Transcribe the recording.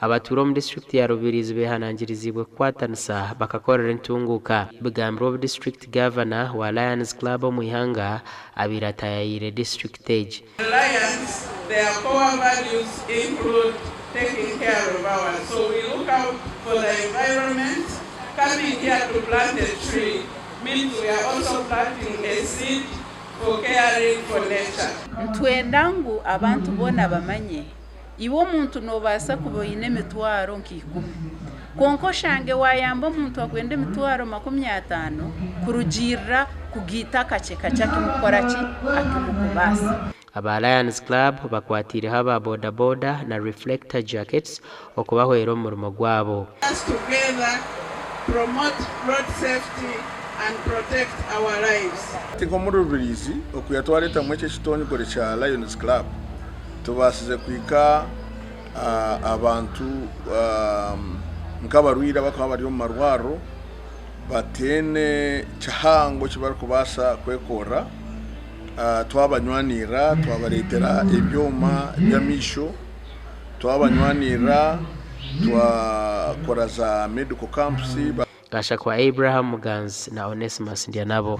abaturo mu district ya Rubirizi behanangirizibwe kwatanisa bakakorera entunguka. Bigambiro of district governor wa Lions Club mu Ihanga abiratayire district age. Lions, their core values include taking care of ours. So we look out for the environment. Coming here to plant a tree means we are also planting a seed for caring for nature. Ntwendangu abantu bona bamanye iwo muntu nobasa kuboyine emitwaro nk'ikumi konko shange wayamba omuntu akwenda emitwaro 50 kurugirira kugita kacheka kyakimukora akimukubasa. Aba Lions Club bakwatire haba boda boda na reflector jackets okubahwera omurimo gwabo. Together promote road safety and protect our lives. Tinko muri Rubirizi okuyatwareta mweche kitoni kore cha Lions Club tubasize kwika abantu nkabarwira bakaba bari mu marwaro batene cyahango kibari kubasa kwekora twabanywanira twabaretera ibyuma byamisho twabanywanira twakora za medical camps. Gasha kwa Abraham Muganzi na Onesimus Ndianabo.